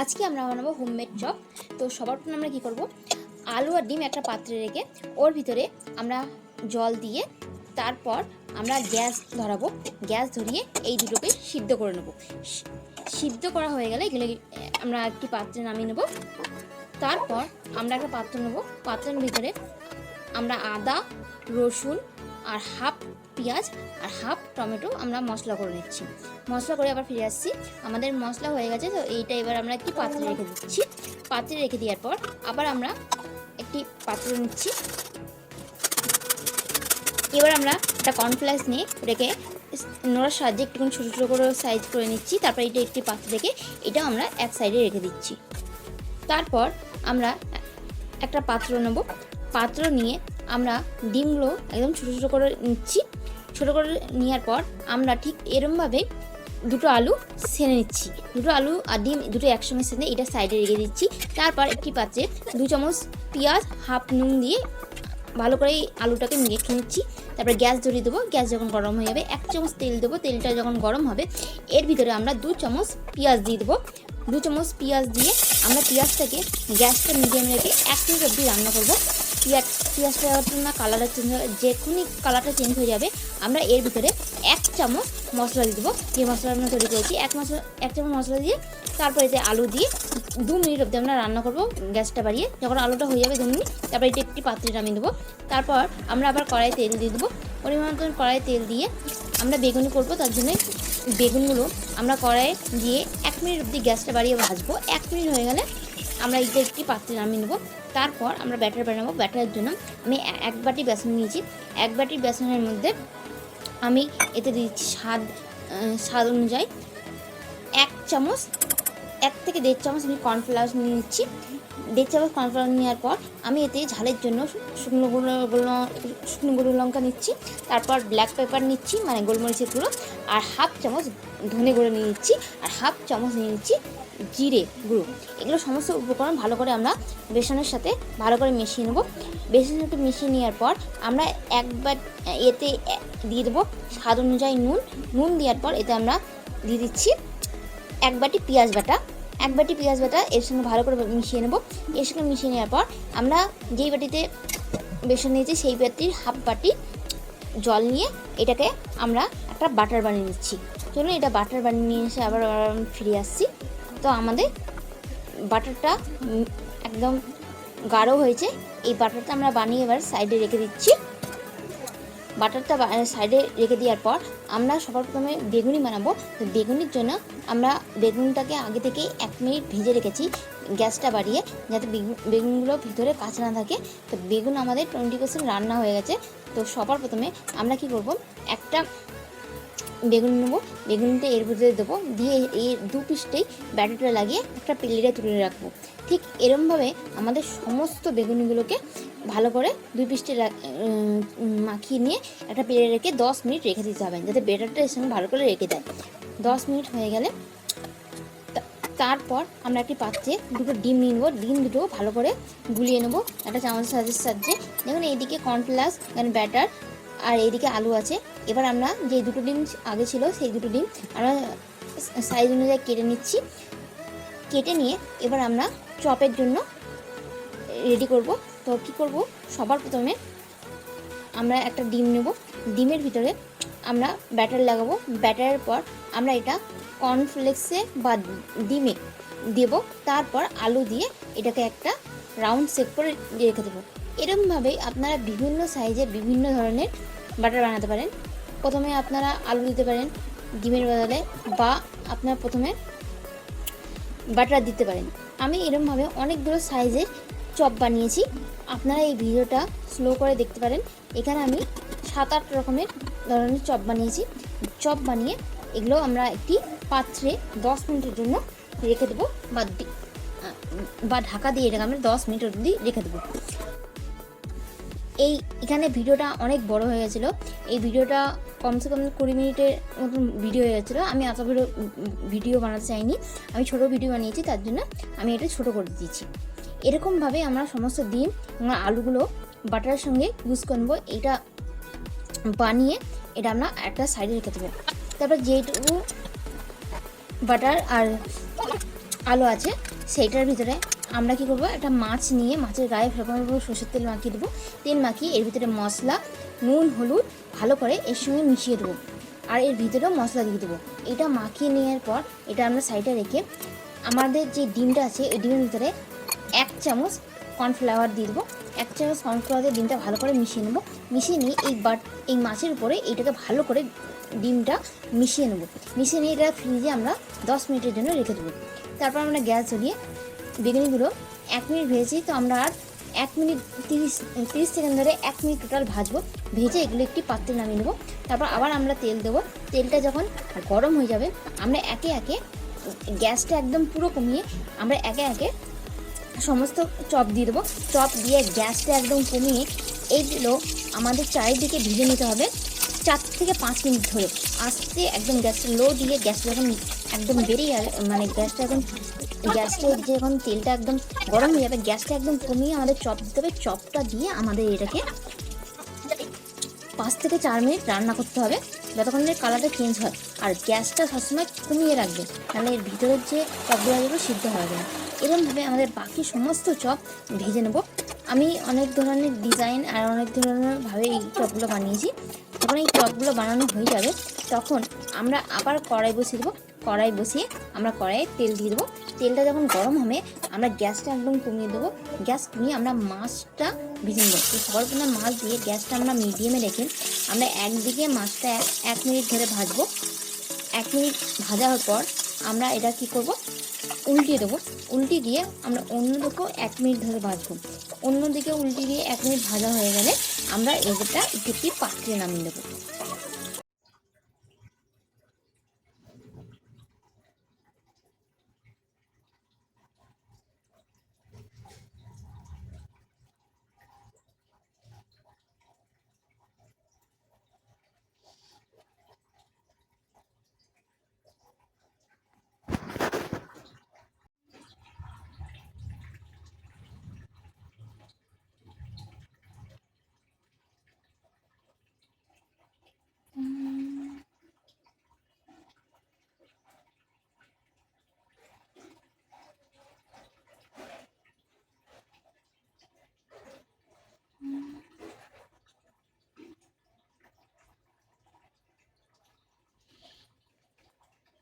আজকে আমরা বানাবো হোমমেড চপ। তো সবার প্রথমে আমরা কি করব, আলু আর ডিম একটা পাত্রে রেখে ওর ভিতরে আমরা জল দিয়ে তারপর আমরা গ্যাস ধরাবো। গ্যাস ধরিয়ে এই দুটোকে সিদ্ধ করে নেব। সিদ্ধ করা হয়ে গেলে এগুলো আমরা একটি পাত্রে নামিয়ে নেব। তারপর আমরা একটা পাত্র নেব, পাত্রের ভিতরে আমরা আদা, রসুন আর হাফ পেঁয়াজ আর হাফ টমেটো আমরা মশলা করে নিচ্ছি। মশলা করে আবার ফিরে আসছি। আমাদের মশলা হয়ে গেছে, তো এইটা এবার আমরা একটি পাত্রে রেখে দিচ্ছি। পাত্রে রেখে দেওয়ার পর আবার আমরা একটি পাত্র নিচ্ছি। এবার আমরা একটা কর্নফ্লেক্স নিয়ে রেখে নোড়ার সাহায্যে একটুখানি ছোটো ছোটো করে সাইজ করে নিচ্ছি। তারপর এটা একটি পাত্র রেখে এটা আমরা এক সাইডে রেখে দিচ্ছি। তারপর আমরা একটা পাত্র নেব, পাত্র নিয়ে আমরা ডিমগুলো একদম ছোটো ছোটো করে নিচ্ছি। ছোটো করে নেওয়ার পর আমরা ঠিক এরমভাবে দুটো আলু সেনে নিচ্ছি। দুটো আলু আর ডিম দুটো একসঙ্গে সেনে এটা সাইডে রেখে দিচ্ছি। তারপর একটি পাত্রে 2 চামচ পেঁয়াজ, হাফ নুন দিয়ে ভালো করে আলুটাকে মেখে নিচ্ছি। তারপরে গ্যাস ধরিয়ে দেবো। গ্যাস যখন গরম হয়ে যাবে 1 চামচ তেল দেবো। তেলটা যখন গরম হবে এর ভিতরে আমরা 2 চামচ পেঁয়াজ দিয়ে দেবো। 2 চামচ পেঁয়াজ দিয়ে আমরা পেঁয়াজটাকে গ্যাসটা মিডিয়ামে রেখে 1 মিনিট অবধি রান্না করবো। পেঁয়াজটা না কালারটা চেঞ্জ হয়, যেখুনি কালারটা চেঞ্জ হয়ে যাবে আমরা এর ভিতরে 1 চামচ মশলা দিয়ে দেবো। যে মশলা আমরা তৈরি করেছি 1 চামচ মশলা দিয়ে তারপর এতে আলু দিয়ে 2 মিনিট অবধি আমরা রান্না করবো গ্যাসটা বাড়িয়ে। যখন আলুটা হয়ে যাবে 2 মিনিট, তারপর এটা একটি পাত্রে নামিয়ে দেবো। তারপর আমরা আবার কড়াইয়ে তেল দিয়ে দেবো। পরিমাণ মতো কড়াইয়ে তেল দিয়ে আমরা বেগুনি করবো। তার জন্য বেগুনগুলো আমরা কড়াইয়ে দিয়ে 1 মিনিট অবধি গ্যাসটা বাড়িয়ে ভাজবো। 1 মিনিট হয়ে গেলে আমরা এটা একটি পাত্রে নামিয়ে নেবো। তারপর আমরা ব্যাটার বানাবো। ব্যাটারের জন্য আমি 1 বাটি বেসন নিয়েছি। 1 বাটি বেসনের মধ্যে আমি এতে দিচ্ছি স্বাদ অনুযায়ী 1 চামচ 1 থেকে 1.5 চামচ আমি কর্নফ্লাওয়ার নিয়ে নিচ্ছি। 1.5 চামচ কর্নফ্লাওয়ার নেওয়ার পর আমি এতে ঝালের জন্য শুকনো গুঁড়ো লঙ্কা নিচ্ছি। তারপর ব্ল্যাক পেপার নিচ্ছি, মানে গোলমরিচের গুঁড়ো, আর হাফ চামচ ধনে গুঁড়ো নিয়ে নিচ্ছি, আর হাফ চামচ নিয়ে নিচ্ছি জিরে গুঁড়ো। এগুলো সমস্ত উপকরণ ভালো করে আমরা বেসনের সাথে ভালো করে মিশিয়ে নেব। বেসনের সাথে মিশিয়ে নেওয়ার পর আমরা একবার এতে দিয়ে দেবো স্বাদ অনুযায়ী নুন দেওয়ার পর এতে আমরা দিয়ে দিচ্ছি 1 বাটি পেঁয়াজ বাটা। 1 বাটি পেঁয়াজ বাটা এর সঙ্গে ভালো করে মিশিয়ে নেব। এর সঙ্গে মিশিয়ে নেওয়ার পর আমরা যেই বাটিতে বেসন নিয়েছি সেই বাটির হাফ বাটি জল নিয়ে এটাকে আমরা একটা বাটার বানিয়ে নিচ্ছি। চলুন এটা বাটার বানিয়ে নিয়ে এসে আবার ফিরে আসছি। তো আমাদের বাটারটা একদম গাঢ় হয়েছে। এই বাটারটা আমরা বানিয়ে এবার সাইডে রেখে দিচ্ছি। বাটারটা সাইডে রেখে দেওয়ার পর আমরা সবার প্রথমে বেগুনি বানাবো। তো বেগুনির জন্য আমরা বেগুনটাকে আগে থেকে 1 মিনিট ভেজে রেখেছি গ্যাসটা বাড়িয়ে, যাতে বেগুনগুলো ভিতরে কাঁচা না থাকে। তো বেগুন আমাদের 20% রান্না হয়ে গেছে। তো সবার প্রথমে আমরা কি করব, একটা বেগুন নেবো, বেগুনটা এর ভিতরে দেবো, দিয়ে এই 2 পিসটেই ব্যাটারটা লাগিয়ে একটা প্লেটে তুলে রাখবো। ঠিক এরমভাবে আমাদের সমস্ত বেগুনগুলোকে ভালো করে 2 পিসটে মাখিয়ে নিয়ে একটা প্লেটে রেখে 10 মিনিট রেখে দিতে হবে, যাতে ব্যাটারটা এর সঙ্গে ভালো করে রেখে দেয়। 10 মিনিট হয়ে গেলে তারপর আমরা একটি পাত্রে 2টো ডিম নিয়ে নেবো। ডিম দুটো ভালো করে গুলিয়ে নেবো একটা চামচের সাহায্যে। দেখুন এইদিকে কর্নফ্লাওয়ার মানে ব্যাটার আর এইদিকে আলু আছে। এবার আমরা যে 2টো ডিম আগে ছিল সেই 2টো ডিম আমরা সাইজ অনুযায়ী কেটে নিচ্ছি। কেটে নিয়ে এবার আমরা চপের জন্য রেডি করব। তো কী করব, সবার প্রথমে আমরা একটা ডিম নেব। ডিমের ভিতরে আমরা ব্যাটার লাগাবো। ব্যাটারের পর আমরা এটা কর্নফ্লেক্সে বা ডিমে দেব। তারপর আলু দিয়ে এটাকে একটা রাউন্ড শেপ করে রেখে দেবো। এরকমভাবেই আপনারা বিভিন্ন সাইজে বিভিন্ন ধরনের বাটার বানাতে পারেন। প্রথমে আপনারা আলু দিতে পারেন ডিমের বদলে, বা আপনারা প্রথমে বাটার দিতে পারেন। আমি এরকমভাবে অনেকগুলো সাইজের চপ বানিয়েছি। আপনারা এই ভিডিওটা স্লো করে দেখতে পারেন। এখানে আমি 7-8 রকমের ধরনের চপ বানিয়েছি। চপ বানিয়ে এগুলো আমরা একটি পাত্রে 10 মিনিটের জন্য রেখে দেবো, বা ঢাকা দিয়ে এটাকে আমরা 10 মিনিট অবধি রেখে দেবো। এখানে ভিডিওটা অনেক বড় হয়ে গেছিলো। এই ভিডিওটা কমসে কম 20 মিনিটের মতন ভিডিও হয়ে গেছিলো। আমি এত ভিডিও বানাতে চাইনি, আমি ছোটো ভিডিও বানিয়েছি, তার জন্য আমি এটা ছোটো করে দিয়েছি। এরকমভাবে আমরা সমস্ত ডিম এবং আলুগুলো বাটারের সঙ্গে ইউজ করবো। এটা বানিয়ে এটা আমরা একটা সাইডে রেখে দেবো। তারপর যেটুকু বাটার আর আলু আছে সেইটার ভিতরে আমরা কী করবো, একটা মাছ নিয়ে মাছের গায়ে ভালো সরষের তেল মাখিয়ে দেবো। তেল মাখিয়ে এর ভিতরে মশলা, নুন, হলুদ ভালো করে এর সঙ্গে মিশিয়ে দেবো, আর এর ভিতরেও মশলা দিয়ে দেবো। এটা মাখিয়ে নেওয়ার পর এটা আমরা সাইডে রেখে আমাদের যে ডিমটা আছে এই ডিমের ভিতরে 1 চামচ কর্নফ্লাওয়ার দিয়ে দেবো। 1 চামচ কর্নফ্লাওয়ার দিয়ে ডিমটা ভালো করে মিশিয়ে নেবো। মিশিয়ে নিয়ে এই মাছের উপরে এইটাকে ভালো করে ডিমটা মিশিয়ে নেবো। মিশিয়ে নিয়ে এটা ফ্রিজে আমরা 10 মিনিটের জন্য রেখে দেবো। তারপর আমরা গ্যাস জ্বলিয়ে বেগুনিগুলো 1 মিনিট ভেজেছি, তো আমরা আর 1 মিনিট 30 সেকেন্ড ধরে 1 মিনিট টোটাল ভাজবো। ভেজে এগুলো একটি পাত্রে নামিয়ে নেবো। তারপর আবার আমরা তেল দেবো। তেলটা যখন গরম হয়ে যাবে আমরা একে একে গ্যাসটা একদম পুরো কমিয়ে আমরা একে একে সমস্ত চপ দিয়ে দেবো। চপ দিয়ে গ্যাসটা একদম কমিয়ে এইগুলো আমাদের চারিদিকে ভেজে নিতে হবে 4 থেকে 5 মিনিট ধরে। আস্তে একদম গ্যাসটা লো দিয়ে গ্যাসটা যখন একদম বেরিয়ে যাবে, মানে গ্যাসটা যখন তেলটা একদম গরম হয়ে যাবে, গ্যাসটা একদম কমিয়ে আমাদের চপ দিতে হবে। চপটা দিয়ে আমাদের এটাকে 5 থেকে 4 মিনিট রান্না করতে হবে, যতক্ষণ এর কালারটা চেঞ্জ হয়। আর গ্যাসটা সবসময় কমিয়ে রাখবে, তাহলে এর ভিতরের যে চপগুলো যেগুলো সিদ্ধ হবে না। এরকমভাবে আমাদের বাকি সমস্ত চপ ভেজে নেব। আমি অনেক ধরনের ডিজাইন আর অনেক ধরনের ভাবে এই চপগুলো বানিয়েছি। যখন এই চপগুলো বানানো হয়ে যাবে তখন আমরা আবার কড়াই বসিয়ে দেবো। কড়াই বসিয়ে আমরা কড়াইয়ে তেল দিয়ে দেবো। তেলটা যখন গরম হবে আমরা গ্যাসটা একদম কমিয়ে দেবো। গ্যাস কমিয়ে আমরা মাছটা ভেজে নেবো। এই সরপুনা মাছ দিয়ে গ্যাসটা আমরা মিডিয়ামে রেখে আমরা একদিকে মাছটা 1 মিনিট ধরে ভাজবো। 1 মিনিট ভাজার পর আমরা এটা কি করব, উল্টিয়ে দেবো। উল্টে দিয়ে আমরা অন্যদিকেও 1 মিনিট ধরে ভাজবো। অন্যদিকে উল্টে দিয়ে 1 মিনিট ভাজা হয়ে গেলে আমরা এটা একটি পাত্রে নামিয়ে দেবো।